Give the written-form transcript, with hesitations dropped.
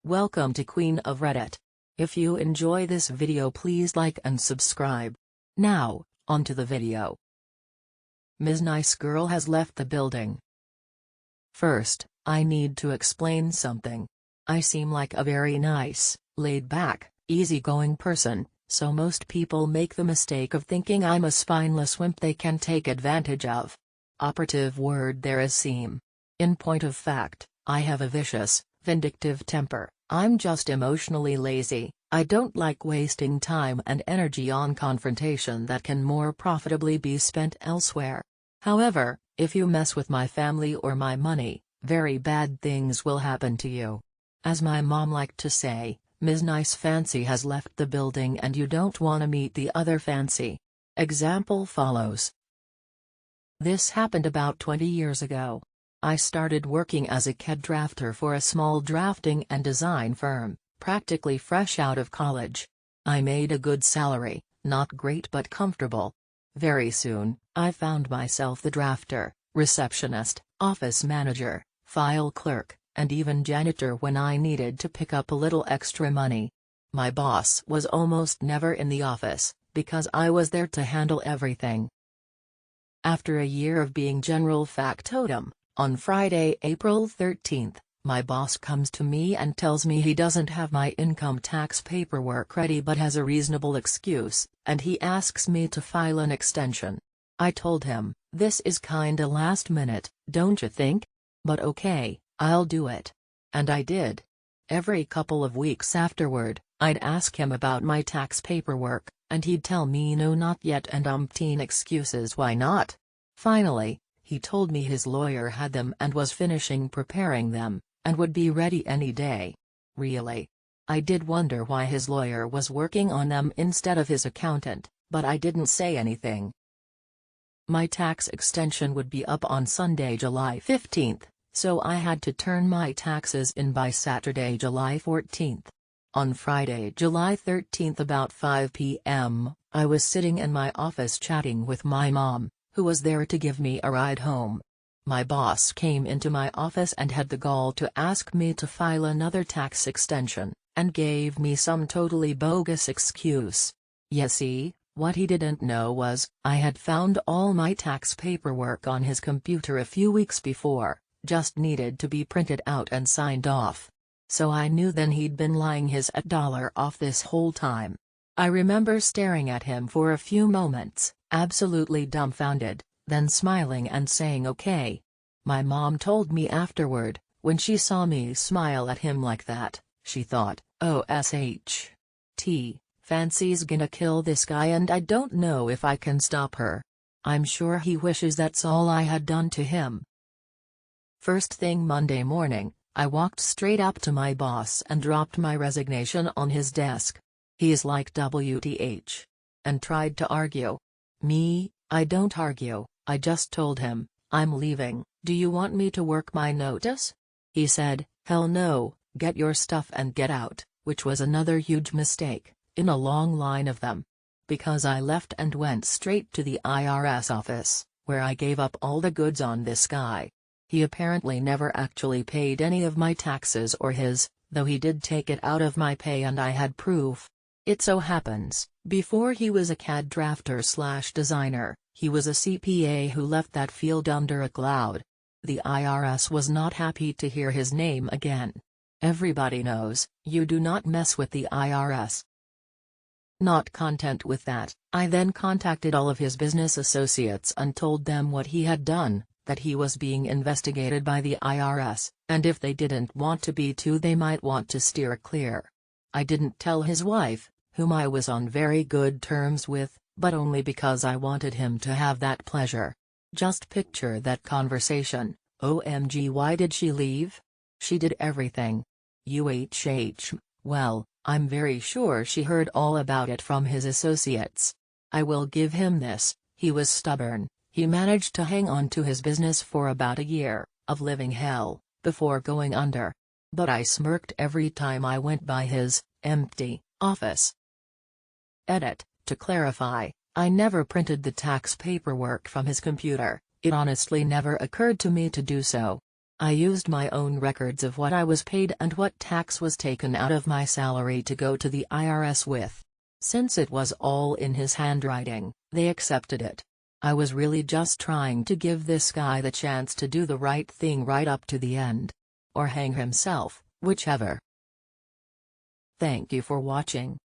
Welcome to Queen of Reddit. If you enjoy this video, please like and subscribe. Now, onto the video. Ms. Nice Girl has left the building. First, I need to explain something. I seem like a very nice, laid-back, easygoing person, so most people make the mistake of thinking I'm a spineless wimp they can take advantage of. Operative word there is seem. In point of fact, I have a vicious, vindictive temper. I'm just emotionally lazy. I don't like wasting time and energy on confrontation that can more profitably be spent elsewhere. However, if you mess with my family or my money, very bad things will happen to you. As my mom liked to say, Ms. Nice Fancy has left the building and you don't wanna meet the other fancy. Example follows. This happened about 20 years ago. I started working as a CAD drafter for a small drafting and design firm, practically fresh out of college. I made a good salary, not great but comfortable. Very soon, I found myself the drafter, receptionist, office manager, file clerk, and even janitor when I needed to pick up a little extra money. My boss was almost never in the office, because I was there to handle everything. After a year of being general factotum, on Friday, April 13th, my boss comes to me and tells me he doesn't have my income tax paperwork ready but has a reasonable excuse, and he asks me to file an extension. I told him, this is kinda last minute, don't you think? But okay, I'll do it. And I did. Every couple of weeks afterward, I'd ask him about my tax paperwork, and he'd tell me no, not yet, and umpteen excuses why not. Finally, he told me his lawyer had them and was finishing preparing them, and would be ready any day. Really? I did wonder why his lawyer was working on them instead of his accountant, but I didn't say anything. My tax extension would be up on Sunday, July 15th, so I had to turn my taxes in by Saturday, July 14th. On Friday, July 13th about 5 p.m., I was sitting in my office chatting with my mom, who was there to give me a ride home. My boss came into my office and had the gall to ask me to file another tax extension, and gave me some totally bogus excuse. You see, what he didn't know was, I had found all my tax paperwork on his computer a few weeks before, just needed to be printed out and signed off. So I knew then he'd been lying his dollar off this whole time. I remember staring at him for a few moments, absolutely dumbfounded, then smiling and saying okay. My mom told me afterward, when she saw me smile at him like that, she thought, oh SHT, Fancy's gonna kill this guy and I don't know if I can stop her. I'm sure he wishes that's all I had done to him. First thing Monday morning, I walked straight up to my boss and dropped my resignation on his desk. He's like WTH. And tried to argue. Me, I don't argue, I just told him, I'm leaving, do you want me to work my notice? He said, hell no, get your stuff and get out, which was another huge mistake, in a long line of them. Because I left and went straight to the IRS office, where I gave up all the goods on this guy. He apparently never actually paid any of my taxes or his, though he did take it out of my pay and I had proof. It so happens, before he was a CAD drafter/designer, he was a CPA who left that field under a cloud. The IRS was not happy to hear his name again. Everybody knows, you do not mess with the IRS. Not content with that, I then contacted all of his business associates and told them what he had done, that he was being investigated by the IRS, and if they didn't want to be too, they might want to steer clear. I didn't tell his wife, whom I was on very good terms with, but only because I wanted him to have that pleasure. Just picture that conversation, OMG, why did she leave? She did everything. Well, I'm very sure she heard all about it from his associates. I will give him this, he was stubborn, he managed to hang on to his business for about a year, of living hell, before going under. But I smirked every time I went by his empty office. Edit, to clarify, I never printed the tax paperwork from his computer, it honestly never occurred to me to do so. I used my own records of what I was paid and what tax was taken out of my salary to go to the IRS with. Since it was all in his handwriting, they accepted it. I was really just trying to give this guy the chance to do the right thing right up to the end. Or hang himself, whichever. Thank you for watching.